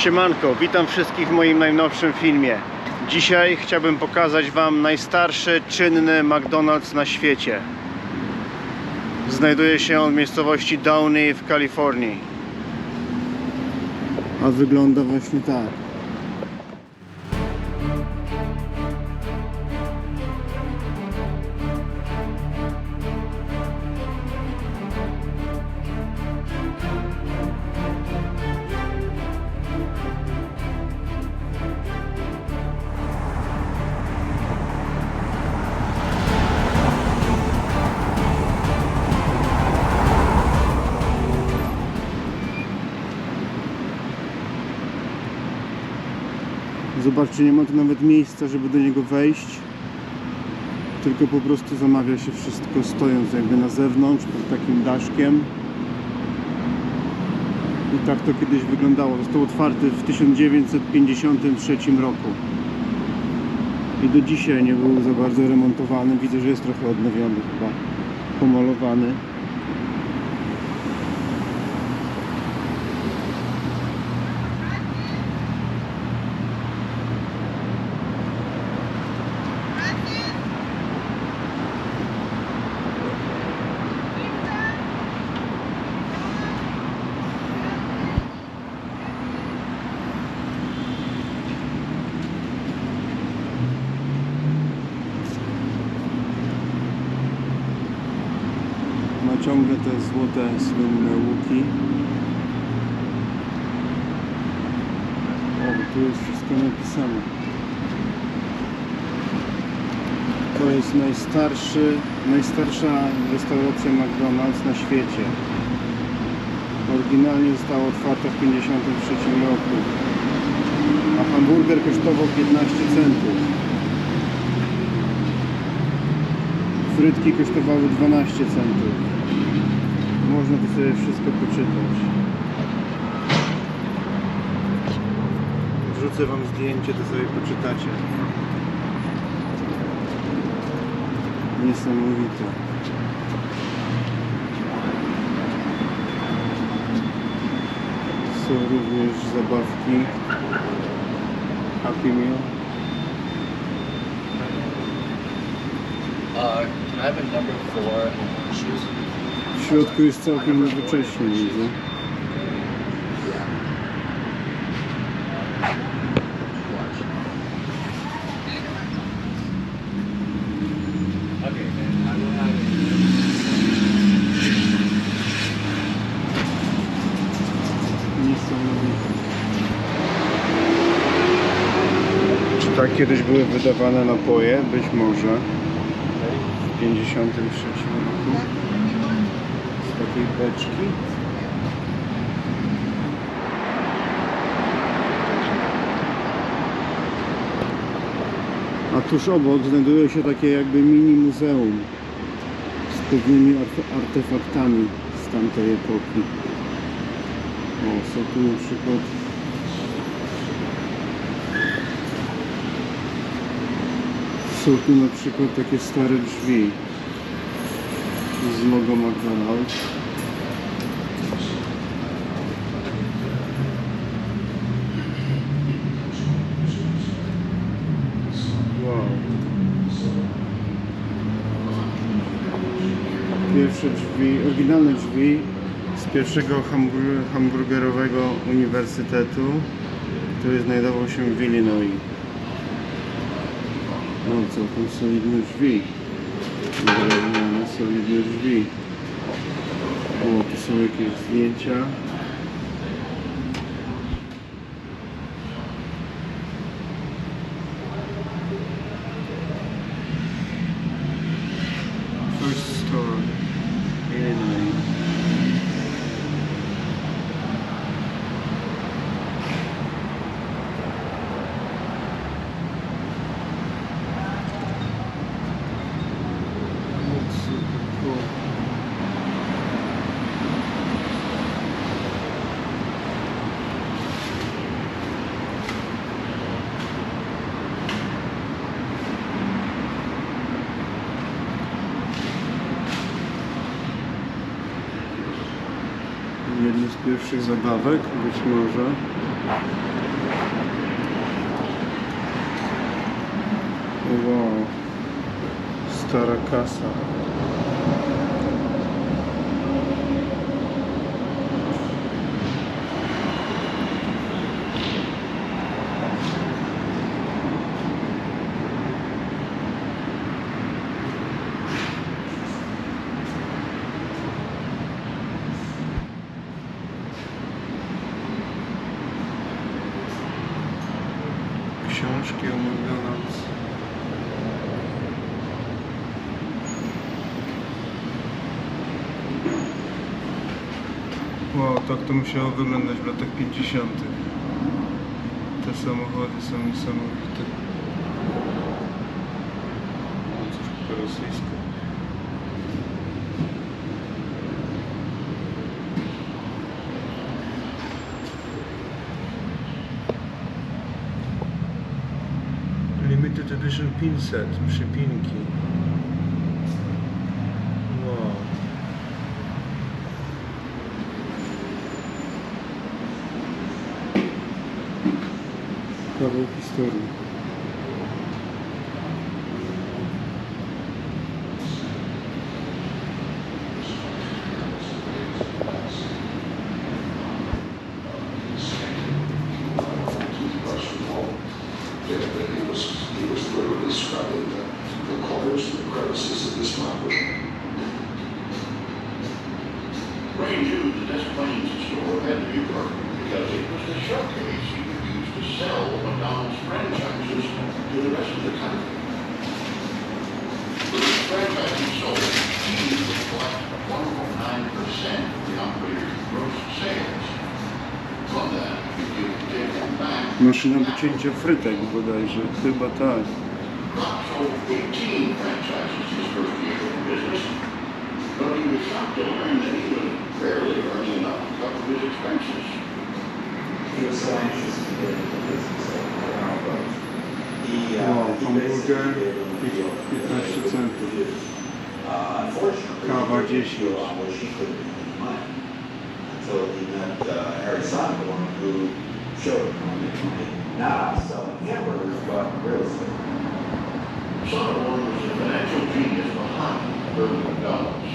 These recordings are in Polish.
Siemanko, witam wszystkich w moim najnowszym filmie. Dzisiaj chciałbym pokazać Wam najstarszy czynny McDonald's na świecie. Znajduje się on w miejscowości Downey w Kalifornii. A wygląda właśnie tak. Zobaczcie, nie ma tu nawet miejsca, żeby do niego wejść. Tylko po prostu zamawia się wszystko stojąc jakby na zewnątrz, pod takim daszkiem. I tak to kiedyś wyglądało. Został otwarty w 1953 roku. I do dzisiaj nie był za bardzo remontowany. Widzę, że jest trochę odnowiony chyba. Pomalowany. Ma ciągle te złote, słynne łuki. O, tu jest wszystko napisane. To jest najstarsza restauracja McDonald's na świecie. Oryginalnie została otwarta w 1953 roku. A hamburger kosztował 15 centów. Frytki kosztowały 12 centów. Można tu sobie wszystko poczytać. Wrzucę Wam zdjęcie, to sobie poczytacie. Niesamowite. Są również zabawki Happy Meal. Can I have a number 4 shoes? W środku jest całkiem nowocześnie, widzę. Niesamowite. Czy tak kiedyś były wydawane napoje? Być może. W 1953 roku. Z takiej beczki. A tuż obok znajduje się takie jakby mini muzeum z pewnymi artefaktami z tamtej epoki. O, są tu na przykład takie stare drzwi z logo McDonald's. Wow. Pierwsze drzwi, oryginalne drzwi z pierwszego hamburgerowego uniwersytetu, który znajdował się w Illinois. No, całkiem solidne drzwi. Drewniane, solidne drzwi. O, tu są jakieś zdjęcia. First store, Illinois. jedno z pierwszych zabawek, być może. Wow. Stara kasa. Książki o McDonald's. Wow, tak to musiało wyglądać w latach 50. Te samochody są niesamowite. O, coś po rosyjsku. Limited Edition pin set, przypinki. Wow. Kawał historii. He was literally scrubbing the corners and the crevices of this property. Ray knew that this planes store had to be broken because it was the showcase he would use to sell McDonald's franchises to the rest of the country. When the franchises sold, he would collect 1.9% of the operator's gross sales. From that, he would take them back. Maszyna wycięcia frytek bodajże, chyba tak. Rock sold 18 franchises his first year in business, but he was shocked to learn that he was barely earning enough to cover his expenses. He was so anxious to get into the business of McDonald's. Wow, He hamburger basically gave him the deal 15 centów. Unfortunately, Kawa he didn't 10. feel on which he couldn't make any money until he met Harry Simon, who showed him how to make money not selling hamburgers, but real estate. Sonneborn was the financial genius behind Burger McDonald's.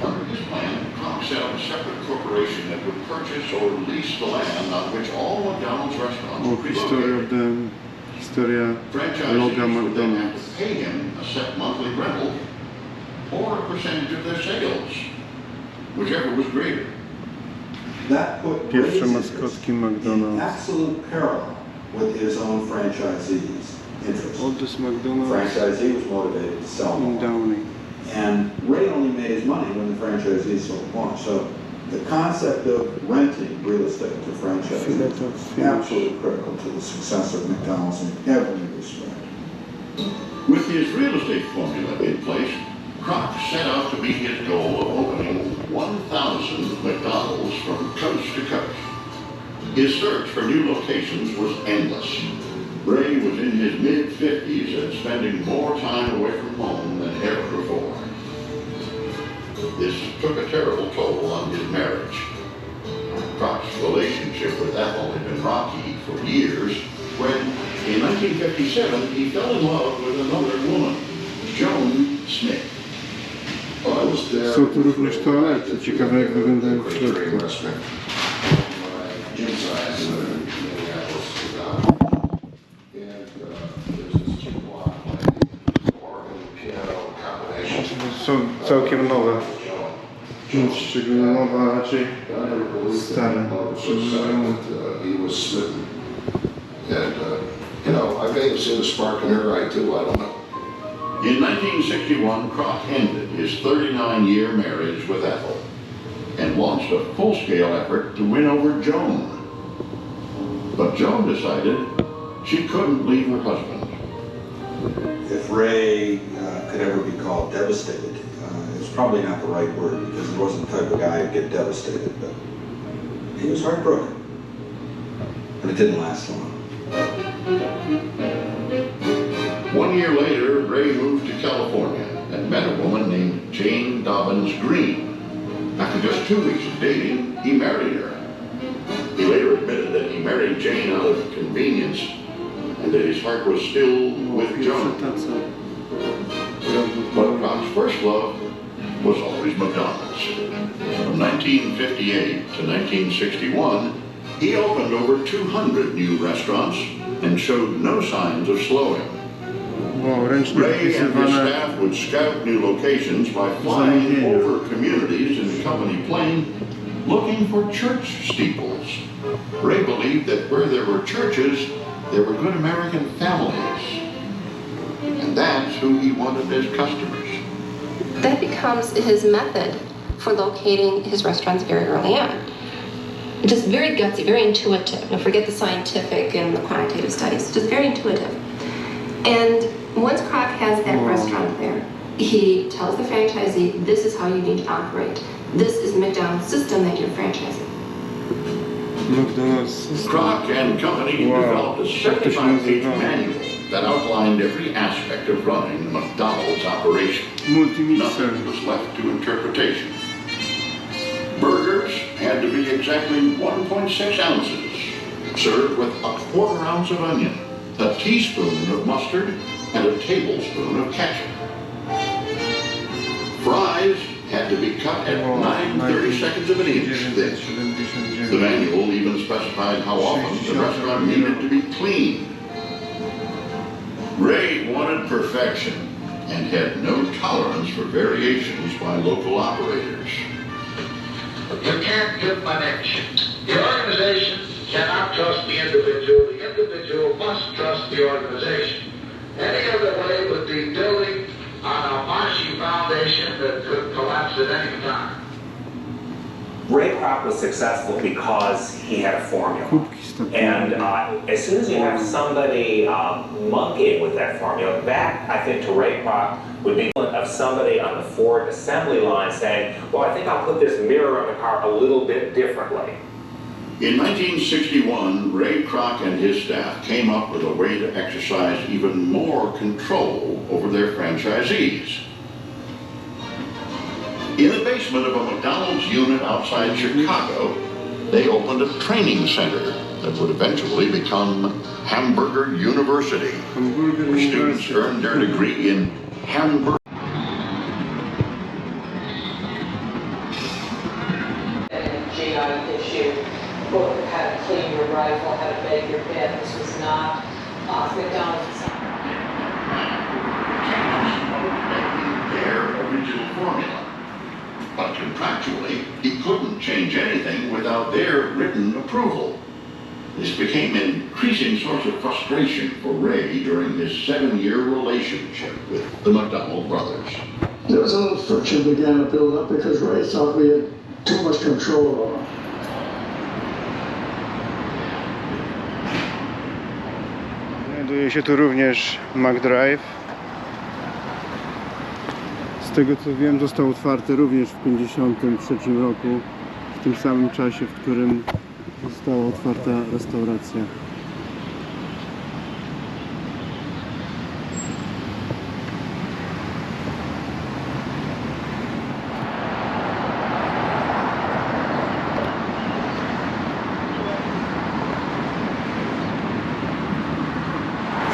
Under his plan, Cox set up a separate corporation that would purchase or lease the land on which all McDonald's restaurants O, would be historia located. historia Franchisees loga would then have McDonald's. to pay him a set monthly rental or a percentage of their sales, whichever was greater. That put Pierwsze Ray's maskotki in McDonald's. absolute parallel with his own franchisees' interest. Oldest McDonald's Franchisee was motivated to sell in more. Downey. And Ray only made his money when the franchisee sold more. So the concept of renting real estate to franchisees Filet is finish. absolutely critical to the success of McDonald's in every respect. With his real estate formula in place, Kroc set out to meet his goal of opening 1,000 McDonald's from coast to coast. His search for new locations was endless. Ray was in his mid-50s and spending more time away from home than ever before. This took a terrible toll on his marriage. Croc's relationship with Ethel had been rocky for years when, in 1957, he fell in love with another woman, Joan Smith. I was there. Są tu również toalety, ciekawe jak wyglądają w środku. Są całkiem nowe. Nic szczególnego, a raczej stare. He was smitten. And, you know, I may have seen a spark in her eye too, I don't know. In 1961, Kroc ended his 39-year marriage with Ethel and launched a full-scale effort to win over Joan. But Joan decided she couldn't leave her husband. If Ray could ever be called devastated, it's probably not the right word because he wasn't the type of guy who'd get devastated, but he was heartbroken. But it didn't last long. 1 year later, Ray moved to California and met a woman named Jane Dobbins Green. After just 2 weeks of dating, he married her. He later admitted that he married Jane out of convenience, and that his heart was still with Joan. But Croc's first love was always McDonald's. From 1958 to 1961, he opened over 200 new restaurants and showed no signs of slowing. Wow, ręcznie Ray and his wypisywane. staff would scout new locations by flying over communities in the company plane looking for church steeples. Ray believed that where there were churches, there were good American families. And that's who he wanted as customers. That becomes his method for locating his restaurants very early on. Just very gutsy, very intuitive. Now forget the scientific and the quantitative studies, just very intuitive. And once Croc has that restaurant there, he tells the franchisee, this is how you need to operate. This is McDonald's system that you're franchising. McDonald's system. Croc and company developed a 75-page manual that outlined every aspect of running the McDonald's operation. Multimixer. Nothing was left to interpretation. Burgers had to be exactly 1.6 ounces, served with a quarter ounce of onion, a teaspoon of mustard, and a tablespoon of ketchup. Fries had to be cut at 9/32 of an inch thick. The manual even specified how often the restaurant needed to be cleaned. Ray wanted perfection and had no tolerance for variations by local operators. You can't give money. The organization cannot trust the individual. The individual must trust the organization. Any other way would be building on a marshy foundation that could collapse at any time. Ray Kroc was successful because he had a formula. And as soon as you have somebody monkeying with that formula, that, I think, to Ray Kroc would be of somebody on the Ford assembly line saying, well, I think I'll put this mirror on the car a little bit differently. In 1961, Ray Kroc and his staff came up with a way to exercise even more control over their franchisees. In the basement of a McDonald's unit outside Chicago, they opened a training center that would eventually become Hamburger University, where students earned their degree in hamburger. GI issue, book how to clean your rifle, how to bake your bed. This was not McDonald's. Their original formula. But contractually, he couldn't change anything without their written approval. This became an increasing source of frustration for Ray during his 7-year relationship with the McDonald brothers. There was a little friction began to build up because Ray thought we had too much control over him. Znajduje się tu również McDrive. Z tego co wiem, został otwarty również w 1953 roku, w tym samym czasie, w którym została otwarta restauracja.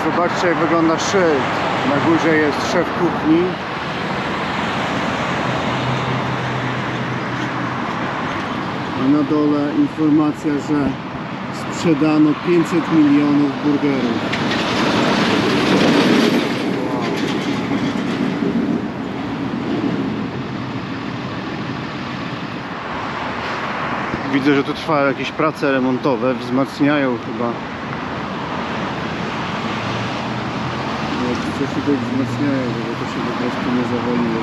Zobaczcie, jak wygląda szyld. Na górze jest szef kuchni. A na dole informacja, że sprzedano 500 milionów burgerów. Wow. Widzę, że tu trwają jakieś prace remontowe, wzmacniają chyba. Coś tutaj wzmacniają, żeby to się po prostu nie zawaliło.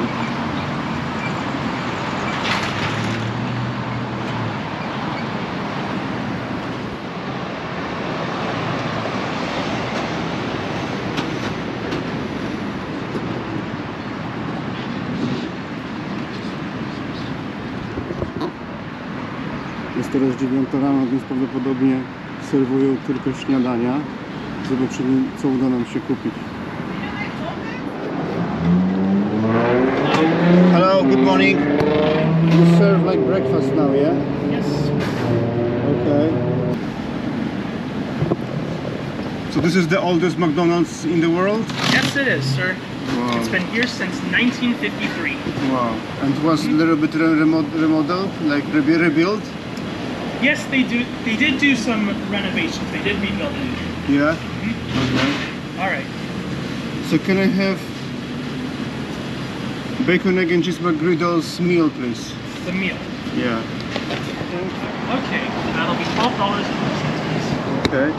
Jest teraz 9 rano, więc prawdopodobnie serwują tylko śniadania. Zobaczymy, co uda nam się kupić. Hello, good morning. You serve like breakfast now, yeah? Yes. Okay. So this is the oldest McDonald's in the world? Yes, it is, sir. Wow. It's been here since 1953. Wow. And was a little bit remodeled, like rebuilt? Yes, they did do some renovations. They did rebuild it. Yeah? Okay. All right. So can I have bacon, egg and cheese McGriddles meal, please? The meal. Yeah. Okay, that'll be $12.50, please. Okay.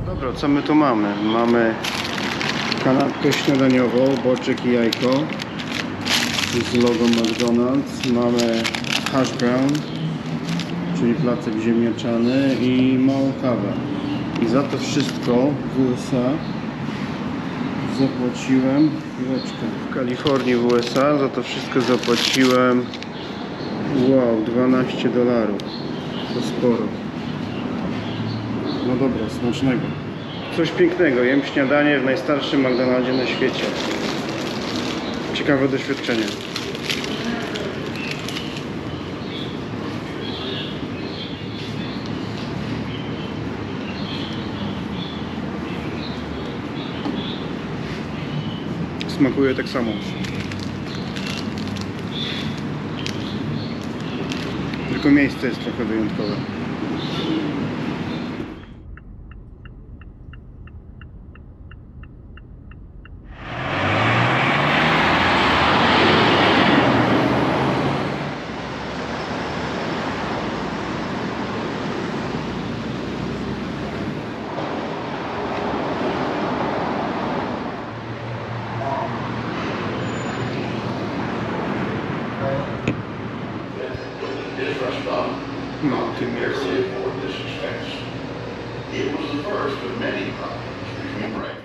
Dobra, co my tu mamy? Mamy kanapkę śniadaniową, boczek i jajko z logo McDonald's. Mamy hash brown, czyli placek ziemniaczany i małą kawę. I za to wszystko w USA zapłaciłem, chwileczkę, w Kalifornii w USA za to wszystko zapłaciłem, wow, $12. To sporo. No dobra, smacznego. Coś pięknego, jem śniadanie w najstarszym McDonaldzie na świecie. Ciekawe doświadczenie. Smakuje tak samo. Tylko miejsce jest trochę wyjątkowe. His restaurant No, tym barely afford this expense. It was the first of many problems between breakfast